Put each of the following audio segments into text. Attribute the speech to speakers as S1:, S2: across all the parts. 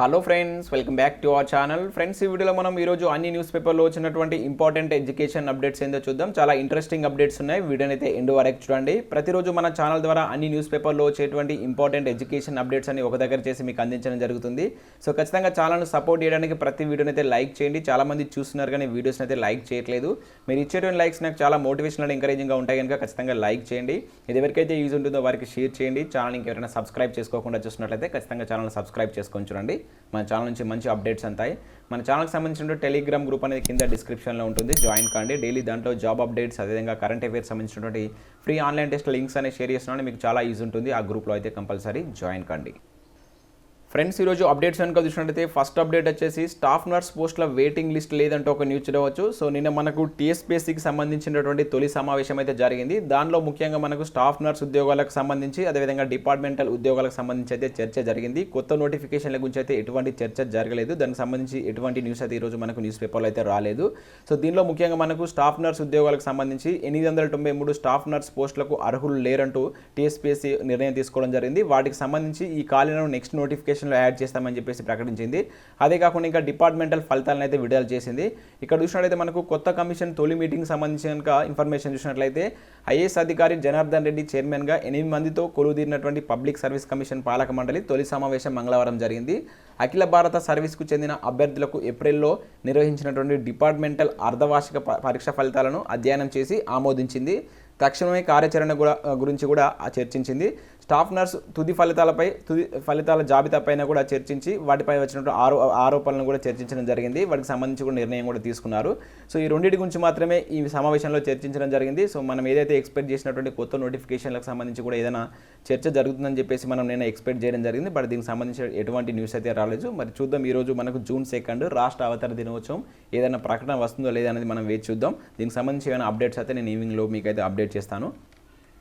S1: Hello friends, welcome back to our channel. Friends, ఈ వీడియోలో మనం ఈరోజు అన్ని న్యూస్ పేపర్లో వచ్చినటువంటి ఇంపార్టెంట్ ఎడ్యుకేషన్ అప్డేట్స్ ఏందో చూద్దాం. చాలా ఇంట్రెస్టింగ్ అప్డేట్స్ ఉన్నాయి. వీడియోని అయితే ఎండ్ వరకు చూడండి. ప్రతిరోజు మన ఛానల్ ద్వారా అన్ని న్యూస్ పేపర్లో వచ్చేటువంటి ఇంపార్టెంట్ ఎడ్యుకేషన్ అప్డేట్స్ అని ఒక దగ్గర చేసి మీకు అందించడం జరుగుతుంది. సో ఖచ్చితంగా ఛానల్ను సపోర్ట్ చేయడానికి ప్రతి వీడియోని అయితే లైక్ చేయండి. చాలామంది చూస్తున్నారు కానీ వీడియోస్ని అయితే లైక్ చేయట్లేదు. మీరు ఇచ్చేటువంటి లైక్స్ నాకు చాలా మోటివేషనల్ ఎంకరేజింగ్గా ఉంటాయి కనుక ఖచ్చితంగా లైక్ చేయండి. ఇది ఎవరికైతే యూజ్ ఉంటుందో వారికి షేర్ చేయండి. ఛానల్ ఇంకెవరైనా సబ్స్క్రైబ్ చేసుకోకుండా చూసినట్లయితే ఖచ్చితంగా ఛానల్ సబ్స్క్రైబ్ చేసుకొని చూడండి. మన ఛానల్ నుంచి మంచి అప్డేట్స్ అంతాయి. మన ఛానల్కి సంబంధించిన టెలిగ్రామ్ గ్రూప్ అనేది కింద డిస్క్రిప్షన్లో ఉంటుంది, జాయిన్ కాండి. డైలీ దాంట్లో జాబ్ అప్డేట్స్, అదేవిధంగా కరెంట్ అఫైర్స్ సంబంధించినటువంటి ఫ్రీ ఆన్లైన్ టెస్ట్ లింక్స్ అనేవి షేర్ చేస్తున్నాను. మీకు చాలా యూజ్ ఉంటుంది. ఆ గ్రూప్లో అయితే కంపల్సరీ జాయిన్ కాండి. ఫ్రెండ్స్, ఈరోజు అప్డేట్స్ కనుక చూసినట్లయితే ఫస్ట్ అప్డేట్ వచ్చేసి స్టాఫ్ నర్స్ పోస్టుల వెయిటింగ్ లిస్ట్ లేదంటే ఒక న్యూస్ చూడవచ్చు. సో నిన్న మనకు TSPSCకి సంబంధించినటువంటి తొలి సమావేశం అయితే జరిగింది. దానిలో ముఖ్యంగా మనకు స్టాఫ్ నర్స్ ఉద్యోగాలకు సంబంధించి, అదేవిధంగా డిపార్ట్మెంటల్ ఉద్యోగాలకు సంబంధించి అయితే చర్చ జరిగింది. కొత్త నోటిఫికేషన్ల గురించి అయితే ఎటువంటి చర్చ జరగలేదు. దానికి సంబంధించి ఎటువంటి న్యూస్ అయితే ఈరోజు మనకు న్యూస్ పేపర్లో అయితే రాలేదు. సో దీనిలో ముఖ్యంగా మనకు స్టాఫ్ నర్స్ ఉద్యోగాలకు సంబంధించి 893 స్టాఫ్ నర్స్ పోస్టులకు అర్హులు లేరంటూ TSPSC నిర్ణయం తీసుకోవడం జరిగింది. వాటికి సంబంధించి ఈ ఖాళీలను నెక్స్ట్ నోటిఫికేషన్ యాడ్ చేస్తామని చెప్పేసి ప్రకటించింది. అదే కాకుండా ఇంకా డిపార్ట్మెంటల్ ఫలితాలను అయితే విడుదల చేసింది. ఇక్కడ చూసినట్లయితే మనకు కొత్త కమిషన్ తొలి మీటింగ్ సంబంధించిన ఇన్ఫర్మేషన్ చూసినట్లయితే IAS అధికారి జనార్దన్ రెడ్డి చైర్మన్గా 8 మందితో కొలువుదీరినటువంటి పబ్లిక్ సర్వీస్ కమిషన్ పాలక మండలి తొలి సమావేశం మంగళవారం జరిగింది. అఖిల భారత సర్వీస్కు చెందిన అభ్యర్థులకు ఏప్రిల్లో నిర్వహించినటువంటి డిపార్ట్మెంటల్ అర్ధవార్షిక పరీక్ష ఫలితాలను అధ్యయనం చేసి ఆమోదించింది. తక్షణమే కార్యాచరణ గురించి కూడా చర్చించింది. స్టాఫ్ నర్స్ తుది ఫలితాల జాబితాపైన కూడా చర్చించి వాటిపై వచ్చినటువంటి ఆరోపణలను కూడా చర్చించడం జరిగింది. వాటికి సంబంధించి కూడా నిర్ణయం కూడా తీసుకున్నారు. సో ఈ రెండింటి గురించి మాత్రమే ఈ సమావేశంలో చర్చించడం జరిగింది. సో మనం ఏదైతే ఎక్స్పెక్ట్ చేసినటువంటి కొత్త నోటిఫికేషన్లకు సంబంధించి కూడా ఏదైనా చర్చ జరుగుతుందని చెప్పేసి మనం నేను ఎక్స్పెక్ట్ చేయడం జరిగింది. బట్ దీనికి సంబంధించి ఎటువంటి న్యూస్ అయితే రాలేదు. మరి చూద్దాం. ఈరోజు మనకు June 2 రాష్ట్ర అవతరణ దినోత్సవం, ఏదైనా ప్రకటన వస్తుందో లేదా అనేది మనం వేచి చూద్దాం. దీనికి సంబంధించి ఏమైనా అప్డేట్స్ అయితే నేను ఈవినింగ్లో మీకు అయితే అప్డేట్ చేస్తాను.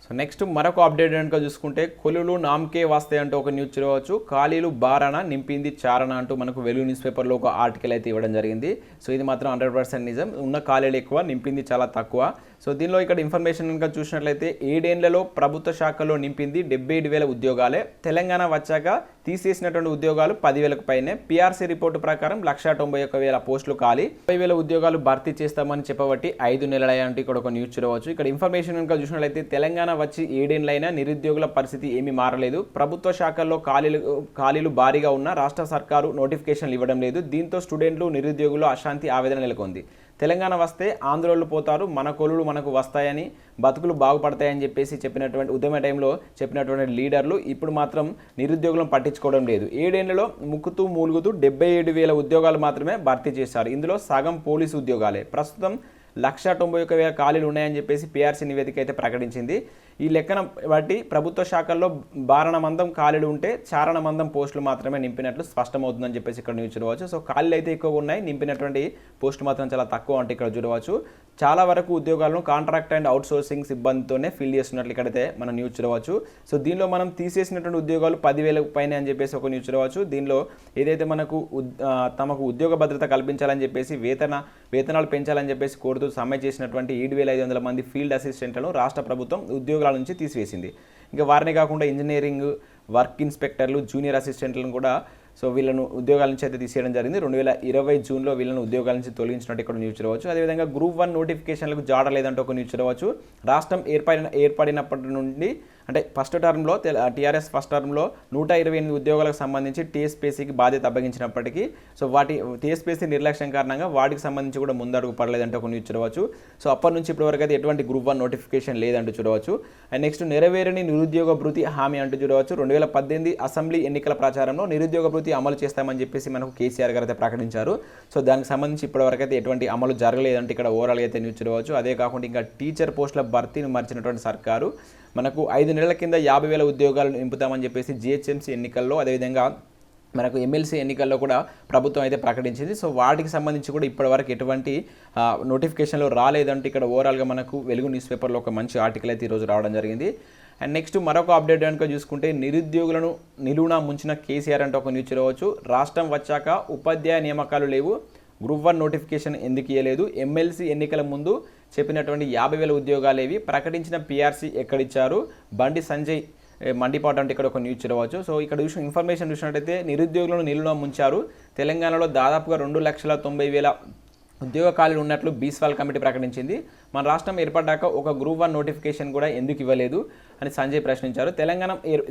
S1: సో నెక్స్ట్ మరొక అప్డేట్ కనుక చూసుకుంటే కొలులు నామకే వస్తాయి అంటూ ఒక న్యూస్ చూడవచ్చు. ఖాళీలు బారణ నింపింది చారణ అంటూ మనకు వెలుగు న్యూస్ పేపర్లో ఒక ఆర్టికల్ అయితే ఇవ్వడం జరిగింది. సో ఇది మాత్రం 100% నిజం. ఉన్న ఖాళీలు ఎక్కువ, నింపింది చాలా తక్కువ. సో దీనిలో ఇక్కడ ఇన్ఫర్మేషన్ కనుక చూసినట్లయితే 7 ఏళ్లలో ప్రభుత్వ శాఖలో నింపింది 77,000 ఉద్యోగాలే. తెలంగాణ వచ్చాక తీసేసినటువంటి ఉద్యోగాలు 10,000కు పైనే. PRC రిపోర్టు ప్రకారం 191,000 పోస్టులు ఖాళీ, 30,000 ఉద్యోగాలు భర్తీ చేస్తామని చెప్పబట్టి 5 నెలలయ్యంటూ ఇక్కడ ఒక న్యూస్ చూడవచ్చు. ఇక్కడ ఇన్ఫర్మేషన్ కనుక చూసినట్లయితే తెలంగాణ వచ్చి 7 ఏళ్లైనా నిరుద్యోగుల పరిస్థితి ఏమీ మారలేదు. ప్రభుత్వ శాఖల్లో ఖాళీలు భారీగా ఉన్న రాష్ట్ర సర్కారు నోటిఫికేషన్లు ఇవ్వడం లేదు. దీంతో స్టూడెంట్లు, నిరుద్యోగులు అశాంతి, ఆవేదన నెలకొంది. తెలంగాణ వస్తే ఆంధ్రోళ్ళు పోతారు, మన కొలులు మనకు వస్తాయని, బతుకులు బాగుపడతాయని చెప్పేసి చెప్పినటువంటి ఉద్యమ టైంలో చెప్పినటువంటి లీడర్లు ఇప్పుడు మాత్రం నిరుద్యోగులను పట్టించుకోవడం లేదు. 7 ఏళ్లలో ముక్కుతూ మూలుగుతూ 77,000 ఉద్యోగాలు మాత్రమే భర్తీ చేశారు. ఇందులో సగం పోలీసు ఉద్యోగాలే. ప్రస్తుతం 191,000 ఖాళీలు ఉన్నాయని చెప్పేసి PRC నివేదిక అయితే ప్రకటించింది. ఈ లెక్కన బట్టి ప్రభుత్వ శాఖల్లో బారణమందం ఖాళీలు ఉంటే చారణమందం పోస్టులు మాత్రమే నింపినట్లు స్పష్టమవుతుందని చెప్పేసి ఇక్కడ న్యూస్ చూడవచ్చు. సో ఖాళీలు అయితే ఎక్కువగా ఉన్నాయి, నింపినటువంటి పోస్టులు మాత్రం చాలా తక్కువ అంటే ఇక్కడ చూడవచ్చు. చాలా వరకు ఉద్యోగాలను కాంట్రాక్ట్ అండ్ అవుట్సోర్సింగ్ సిబ్బందితోనే ఫిల్ చేస్తున్నట్లు ఇక్కడైతే మనం న్యూస్ చూడవచ్చు. సో దీనిలో మనం తీసేసినటువంటి ఉద్యోగాలు 10,000 పైన అని చెప్పేసి ఒక న్యూస్ చూడవచ్చు. దీనిలో ఏదైతే మనకు తమకు ఉద్యోగ భద్రత కల్పించాలని చెప్పేసి వేతనాలు పెంచాలని చెప్పేసి కోరుతూ సమ్మె చేసినటువంటి 7,500 మంది ఫీల్డ్ అసిస్టెంట్లను రాష్ట్ర ప్రభుత్వం ఉద్యోగాల నుంచి తీసివేసింది. ఇంకా వారిని కాకుండా ఇంజనీరింగ్ వర్క్ ఇన్స్పెక్టర్లు, జూనియర్ అసిస్టెంట్లను కూడా సో వీళ్ళను ఉద్యోగాల నుంచి అయితే తీసేయడం జరిగింది. 2020 జూన్లో వీళ్ళను ఉద్యోగాల నుంచి తొలగించినట్టు ఇక్కడ న్యూస్ చూడవచ్చు. అదేవిధంగా Group 1 నోటిఫికేషన్లకు జాడలేదంటే ఒక న్యూస్ చూడవచ్చు. రాష్ట్రం ఏర్పడినప్పటి నుండి అంటే ఫస్ట్ టర్మ్లో TRS ఫస్ట్ టర్మ్లో 128 ఉద్యోగాలకు సంబంధించి TSPSCకి బాధ్యత అప్పగించినప్పటికీ సో TSPSC నిర్లక్ష్యం కారణంగా వాటికి సంబంధించి కూడా ముందడుగు పడలేదంటే ఒక న్యూస్ చూడవచ్చు. సో అప్పటి నుంచి ఇప్పటివరకు అయితే ఎటువంటి Group 1 నోటిఫికేషన్ లేదంటూ చూడవచ్చు. అండ్ నెక్స్ట్ నెరవేరని నిరుద్యోగ భృతి హామీ అంటూ చూడవచ్చు. 2018 అసెంబ్లీ ఎన్నికల ప్రచారంలో నిరుద్యోగ భృతి అమలు చేస్తామని చెప్పేసి మనకు KCR గారు అయితే ప్రకటించారు. సో దానికి సంబంధించి ఇప్పటివరకు అయితే ఎటువంటి అమలు జరగలేదంటే ఇక్కడ ఓవరాల్గా అయితే న్యూస్ చూడవచ్చు. అదే కాకుండా ఇంకా టీచర్ పోస్టుల భర్తీని మర్చినటువంటి సర్కారు మనకు 5 నెలల కింద 50,000 ఉద్యోగాలు నింపుతామని చెప్పేసి GHMC ఎన్నికల్లో, అదేవిధంగా మనకు MLC ఎన్నికల్లో కూడా ప్రభుత్వం అయితే ప్రకటించింది. సో వాటికి సంబంధించి కూడా ఇప్పటివరకు ఎటువంటి నోటిఫికేషన్లు రాలేదంటే ఇక్కడ ఓవరాల్గా మనకు వెలుగు న్యూస్ పేపర్లో ఒక మంచి ఆర్టికల్ అయితే ఈరోజు రావడం జరిగింది. అండ్ నెక్స్ట్ మరొక అప్డేట్ కనుక చూసుకుంటే నిరుద్యోగులను నిలువునా ముంచిన KCR అంటే ఒక న్యూస్ చూడవచ్చు. రాష్ట్రం వచ్చాక ఉపాధ్యాయ నియామకాలు లేవు, Group 1 నోటిఫికేషన్ ఎందుకు ఇవ్వలేదు, MLC ఎన్నికల ముందు చెప్పినటువంటి 50,000 ఉద్యోగాలేవి, ప్రకటించిన PRC ఎక్కడిచ్చారు, బండి సంజయ్ మండిపాటు అంటే ఇక్కడ ఒక న్యూస్ చూడవచ్చు. సో ఇక్కడ ఇన్ఫర్మేషన్ చూసినట్టయితే నిరుద్యోగులను నిలువున ముంచారు. తెలంగాణలో దాదాపుగా 2,90,000 ఉద్యోగ ఖాళీలు ఉన్నట్లు బీస్వాల్ కమిటీ ప్రకటించింది. మన రాష్ట్రం ఏర్పడ్డాక ఒక గ్రూప్ 1 నోటిఫికేషన్ కూడా ఎందుకు ఇవ్వలేదు అని సంజయ్ ప్రశ్నించారు.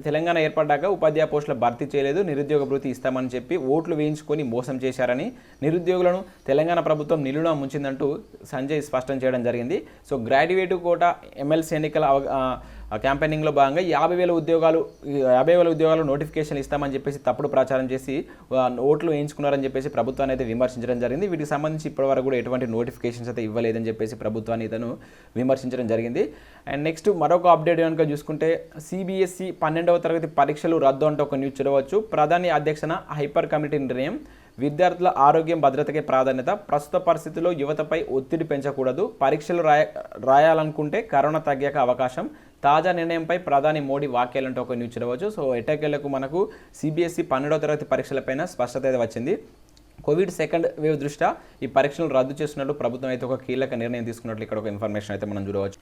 S1: తెలంగాణ ఏర్పడ్డాక ఉపాధ్యాయ పోస్టుల భర్తీ చేయలేదు, నిరుద్యోగ భృతి ఇస్తామని చెప్పి ఓట్లు వేయించుకొని మోసం చేశారని, నిరుద్యోగులను తెలంగాణ ప్రభుత్వం నిలువున ముంచిందంటూ సంజయ్ స్పష్టం చేయడం జరిగింది. సో గ్రాడ్యుయేట్ కోటా ఎమ్మెల్సీ ఎన్నికల క్యాంపెయినింగ్లో భాగంగా 50,000 ఉద్యోగాలు నోటిఫికేషన్ ఇస్తామని చెప్పేసి తప్పుడు ప్రచారం చేసి ఓట్లు వేయించుకున్నారని చెప్పేసి ప్రభుత్వాన్ని అయితే విమర్శించడం జరిగింది. వీటికి సంబంధించి ఇప్పటివరకు కూడా ఎటువంటి నోటిఫికేషన్స్ అయితే ఇవ్వలేదని చెప్పేసి ప్రభుత్వాన్ని ఇతను విమర్శించడం జరిగింది. అండ్ నెక్స్ట్ మరొక అప్డేట్ కనుక చూసుకుంటే CBSE 12వ తరగతి పరీక్షలు రద్దు అంటూ ఒక న్యూస్ చూడవచ్చు. ప్రధాని అధ్యక్షన హైపర్ కమిటీ నిర్ణయం. విద్యార్థుల ఆరోగ్యం భద్రతకే ప్రాధాన్యత. ప్రస్తుత పరిస్థితుల్లో యువతపై ఒత్తిడి పెంచకూడదు. పరీక్షలు రాయాలనుకుంటే కరోనా తగ్గాక అవకాశం. తాజా నిర్ణయంపై ప్రధాని మోడీ వ్యాఖ్యలంటూ ఒక న్యూస్ చూడవచ్చు. సో ఎట్టకేలకు మనకు CBSE 12వ తరగతి పరీక్షలపైన స్పష్టత అయితే వచ్చింది. కోవిడ్ సెకండ్ వేవ్ దృష్ట్యా ఈ పరీక్షలను రద్దు చేస్తున్నట్టు ప్రభుత్వం అయితే ఒక కీలక నిర్ణయం తీసుకున్నట్లు ఇక్కడ ఒక ఇన్ఫర్మేషన్ అయితే మనం చూడవచ్చు.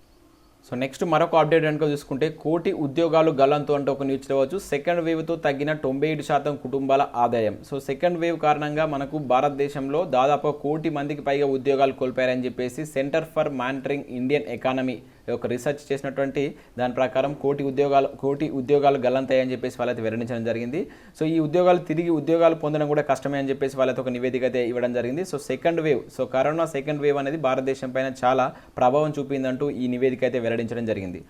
S1: సో నెక్స్ట్ మరొక అప్డేట్ కనుక చూసుకుంటే 1,00,00,000 ఉద్యోగాలు గల్లంతు అంటూ ఒక న్యూస్ చూడవచ్చు. సెకండ్ వేవ్తో తగ్గిన 97% కుటుంబాల ఆదాయం. సో సెకండ్ వేవ్ కారణంగా మనకు భారతదేశంలో దాదాపు 1,00,00,000 మందికి పైగా ఉద్యోగాలు కోల్పోయారని చెప్పేసి centre for monitoring Indian economy ఒక రీసెర్చ్ చేసినటువంటి దాని ప్రకారం 1,00,00,000 ఉద్యోగాలు గల్లంతాయని చెప్పేసి వాళ్ళైతే వెల్లడించడం జరిగింది. సో ఈ తిరిగి ఉద్యోగాలు పొందడం కూడా కష్టమే అని చెప్పేసి వాళ్ళతో ఒక నివేదిక అయితే ఇవ్వడం జరిగింది. So second wave, so corona second wave అనేది భారతదేశం పైన చాలా ప్రభావం చూపిందంటూ ఈ నివేదిక అయితే వెల్లడించడం జరిగింది.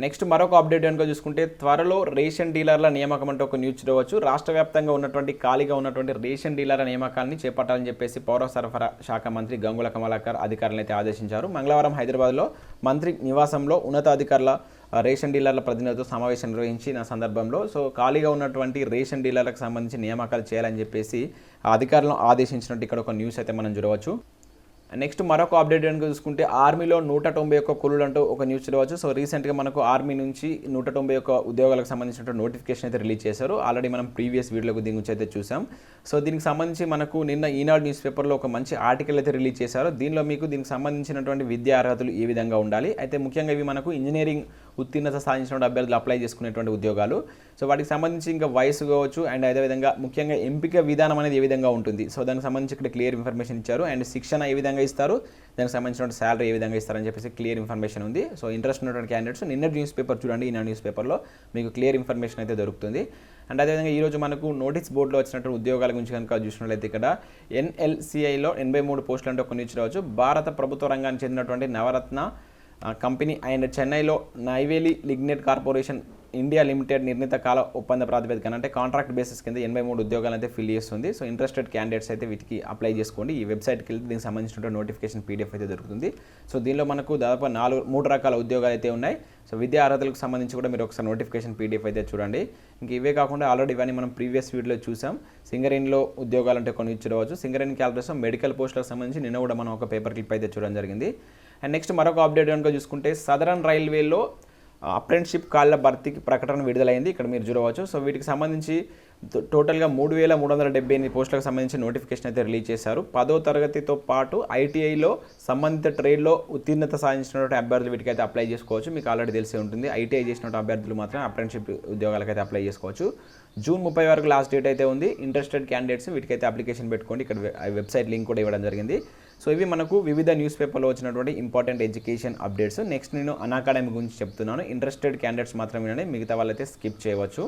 S1: నెక్స్ట్ మరొక అప్డేట్ కనుక చూసుకుంటే త్వరలో రేషన్ డీలర్ల నియామకం అంటే ఒక న్యూస్ చూడవచ్చు. రాష్ట్ర వ్యాప్తంగా ఉన్నటువంటి ఖాళీగా ఉన్నటువంటి రేషన్ డీలర్ల నియామకాన్ని చేపట్టాలని చెప్పేసి పౌర సరఫరా శాఖ మంత్రి గంగుల కమలాకర్ అధికారులను అయితే ఆదేశించారు. మంగళవారం హైదరాబాద్లో మంత్రి నివాసంలో ఉన్నతాధికారుల రేషన్ డీలర్ల ప్రతినిధులతో సమావేశం నిర్వహించిన సందర్భంలో సో ఖాళీగా ఉన్నటువంటి రేషన్ డీలర్లకు సంబంధించి నియామకాలు చేయాలని చెప్పేసి ఆ అధికారులను ఆదేశించినట్టు ఇక్కడ ఒక న్యూస్ అయితే మనం చూడవచ్చు. నెక్స్ట్ మరొక అప్డేట్ కనుక చూసుకుంటే ఆర్మీలో 191 కులులు అంటూ ఒక న్యూస్ చూడవచ్చు. సో రీసెంట్గా మనకు ఆర్మీ నుంచి 191 ఉద్యోగాలకు సంబంధించిన నోటిఫికేషన్ అయితే రిలీజ్ చేశారు. ఆల్రెడీ మనం ప్రీవియస్ వీడియోలకు దీని గురించి అయితే చూసాం. సో దీనికి సంబంధించి మనకు నిన్న ఈనాడు న్యూస్ పేపర్లో ఒక మంచి ఆర్టికల్ అయితే రిలీజ్ చేశారు. దీనిలో మీకు దీనికి సంబంధించినటువంటి విద్యా అర్హతలు ఏ విధంగా ఉండాలి, అయితే ముఖ్యంగా ఇవి మనకు ఇంజనీరింగ్ ఉత్తీర్ణత సాధించిన అభ్యర్థులు అప్లై చేసుకునేటువంటి ఉద్యోగాలు. సో వాటికి సంబంధించి ఇంకా వయసు కావచ్చు అండ్ అదేవిధంగా ముఖ్యంగా ఎంపిక విధానం అనేది ఏ విధంగా ఉంటుంది, సో దానికి సంబంధించి ఇక్కడ క్లియర్ ఇన్ఫర్మేషన్ ఇచ్చారు. అండ్ శిక్షణ ఏ విధంగా ఇస్తారు, దానికి సంబంధించిన శాలరీ ఏ విధంగా ఇస్తారని చెప్పేసి క్లియర్ ఇన్ఫర్మేషన్ ఉంది. సో ఇంట్రెస్ట్ ఉన్నటువంటి క్యాండిడేట్స్ నిన్న న్యూస్ పేపర్ చూడండి, ఈ న్యూస్ పేపర్లో మీకు క్లియర్ ఇన్ఫర్మేషన్ అయితే దొరుకుతుంది. అండ్ అదేవిధంగా ఈరోజు మనకు నోటీస్ బోర్డులో వచ్చినటువంటి ఉద్యోగాల గురించి కనుక చూసినట్లయితే ఇక్కడ NLCIలో 83 పోస్టులు అంటే ఒక న్యూస్ రావచ్చు. భారత ప్రభుత్వ రంగానికి చెందినటువంటి నవరత్న కంపెనీ అండ్ చెన్నైలో Neyveli lignite corporation India limited నిర్ణీత కాల ఒప్పంద ప్రాతిపదికన అంటే కాంట్రాక్ట్ బేసిస్ కింద 83 ఉద్యోగాలు అయితే ఫిల్ చేస్తుంది. సో ఇంట్రెస్టెడ్ క్యాండిడేట్స్ అయితే వీటికి అప్లై చేసుకోండి. ఈ వెబ్సైట్కి వెళ్తే దీనికి సంబంధించిన నోటిఫికేషన్ PDF అయితే దొరుకుతుంది. సో దీనిలో మనకు దాదాపు 3 రకాల ఉద్యోగాలు అయితే ఉన్నాయి. సో విద్యా అర్హతలకు సంబంధించి కూడా మీరు ఒకసారి నోటిఫికేషన్ PDF అయితే చూడండి. ఇంక ఇవే కాకుండా ఆల్రెడీ ఇవన్నీ మనం ప్రీవియస్ వీడియోలో చూసాం. సింగరేణిలో ఉద్యోగాలు అంటే కొన్ని చూడవచ్చు. సింగరేణి క్యాలిక్యులేషన్ మెడికల్ పోస్టులకు సంబంధించి నిన్న కూడా మనం ఒక పేపర్ క్లిప్ అయితే చూడడం జరిగింది. అండ్ నెక్స్ట్ మరొక అప్డేట్ కనుక చూసుకుంటే సదరన్ రైల్వేలో అప్రెంటిస్షిప్ ఖాళీల భర్తీకి ప్రకటన విడుదలైంది. ఇక్కడ మీరు చూడవచ్చు. సో వీటికి సంబంధించి టోటల్గా 3,378 పోస్టులకు సంబంధించి నోటిఫికేషన్ అయితే రిలీజ్ చేశారు. 10వ తరగతితో పాటు ITIలో సంబంధిత ట్రేడ్లో ఉత్తీర్ణత సాధించినటువంటి అభ్యర్థులు వీటికైతే అప్లై చేసుకోవచ్చు. మీకు ఆల్రెడీ తెలిసే ఉంటుంది. ITI చేసినటువంటి అభ్యర్థులు మాత్రం అప్రెంటిస్షిప్ ఉద్యోగాలకైతే అప్లై చేసుకోవచ్చు. జూన్ 30 వరకు లాస్ట్ డేట్ అయితే ఉంది. ఇంట్రెస్టెడ్ క్యాండిడేట్స్ వీటికైతే అప్లికేషన్ పెట్టుకోండి. ఇక్కడ వెబ్సైట్ లింక్ కూడా ఇవ్వడం జరిగింది. సో ఇవి మనకు వివిధ న్యూస్ పేపర్లో వచ్చినటువంటి ఇంపార్టెంట్ ఎడ్యుకేషన్ అప్డేట్స్. నెక్స్ట్ నేను అన్అకాడమీ గురించి చెప్తున్నాను. ఇంట్రెస్టెడ్ క్యాండిడేట్స్ మాత్రమే వినండి, మిగతా వాళ్ళైతే స్కిప్ చేయవచ్చు.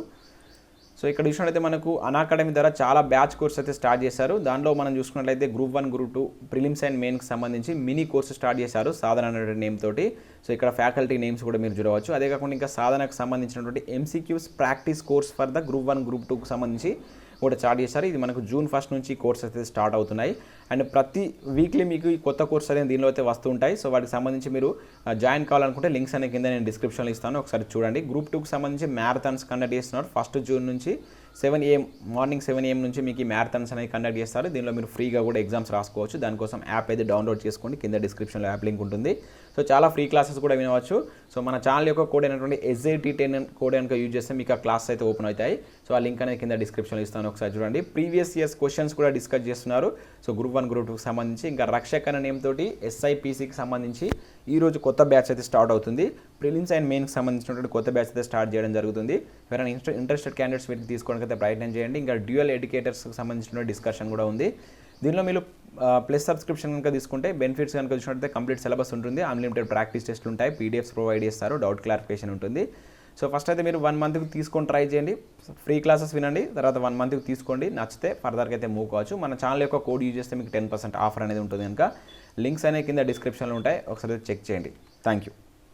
S1: సో ఇక్కడ చూసినట్లయితే మనకు అన్అకాడమీ ద్వారా చాలా బ్యాచ్ కోర్స్ అయితే స్టార్ట్ చేశారు. దానిలో మనం చూసుకున్నట్లయితే గ్రూప్ 1, గ్రూప్ 2 ప్రిలిమ్స్ అండ్ మెయిన్కి సంబంధించి మినీ కోర్సు స్టార్ట్ చేశారు సాధన అనే నేమ్ తోటి. సో ఇక్కడ ఫ్యాకల్టీ నేమ్స్ కూడా మీరు చూడవచ్చు. అదే కాకుండా ఇంకా సాధనకు సంబంధించినటువంటి MCQs practice course for the group 1, group 2కు సంబంధించి కూడా స్టార్ట్ చేశారు. ఇది మనకు జూన్ 1 నుంచి కోర్స్ అయితే స్టార్ట్ అవుతున్నాయి. అండ్ ప్రతి వీక్లీ మీకు ఈ కొత్త కోర్స్ అనేది దీనిలో అయితే వస్తూ ఉంటాయి. సో వాటికి సంబంధించి మీరు జాయిన్ కావాలనుకుంటే లింక్స్ అనే కింద నేను డిస్క్రిప్షన్లో ఇస్తాను, ఒకసారి చూడండి. గ్రూప్ 2కి సంబంధించి మ్యారథాన్స్ కండక్ట్ చేస్తున్నారు. 1 జూన్ నుంచి 7 AM మార్నింగ్ 7 AM నుంచి మీకు ఈ మ్యారథాన్స్ అనేది కండక్ట్ చేస్తారు. దీనిలో మీరు ఫ్రీగా కూడా ఎగ్జామ్స్ రాసుకోవచ్చు. దానికోసం యాప్ అయితే డౌన్లోడ్ చేసుకోండి, కింద డిస్క్రిప్షన్లో యాప్ లింక్ ఉంటుంది. సో చాలా ఫ్రీ క్లాసెస్ కూడా వినవచ్చు. సో మన ఛానల్ యొక్క కోడ్ అయినటువంటి SAT10 కోడ్ కనుక యూజ్ చేస్తే మీకు ఆ క్లాస్ అయితే ఓపెన్ అవుతాయి. సో ఆ లింక్ అనేది కింద డిస్క్రిప్షన్లో ఇస్తాను, ఒకసారి చూడండి. ప్రీవియస్ ఇయర్స్ క్వశ్చన్స్ కూడా డిస్కస్ చేస్తున్నారు. సో గ్రూప్ 1 గ్రూప్ 2కి సంబంధించి, ఇంకా రక్షక్ అనే నేమ్ తోటి SIPCకి సంబంధించి ఈరోజు కొత్త బ్యాచ్ అయితే స్టార్ట్ అవుతుంది. ప్రిలిమ్స్ అండ్ మెయిన్కి సంబంధించినటువంటి కొత్త బ్యాచ్ అయితే స్టార్ట్ చేయడం జరుగుతుంది. ఎవరైనా ఇంట్రెస్టెడ్ క్యాండిడేట్స్ వీటికి తీసుకోవడానికి అయితే ప్రయత్నం చేయండి. ఇంకా డ్యూయల్ ఎడ్యుకేటర్స్కి సంబంధించిన డిస్కషన్ కూడా ఉంది. దీనిలో మీరు ప్లస్ సబ్స్క్రిప్షన్ కనుక తీసుకుంటే బెనిఫిట్స్ కనుక చూసినట్లయితే కంప్లీట్ సిలబస్ ఉంటుంది, అన్లిమిటెడ్ ప్రాక్టీస్ టెస్ట్లు ఉంటాయి, పీడిఎఫ్స్ ప్రొవైడ్ చేస్తారు, డౌట్ క్లారిఫికేషన్ ఉంటుంది. సో ఫస్ట్ అయితే మీరు 1 మంత్కి తీసుకొని ట్రై చేయండి, ఫ్రీ క్లాసెస్ వినండి, తర్వాత 1 మంత్కి తీసుకోండి, నచ్చితే ఫర్దర్గా అయితే మూవ్ కావచ్చు. మన ఛానల్ యొక్క కోడ్ యూజ్ చేస్తే మీకు 10% ఆఫర్ అనేది ఉంటుంది కనుక లింక్స్ అనేవి కింద డిస్క్రిప్షన్లో ఉంటాయి, ఒకసారి చెక్ చేయండి. Thank you.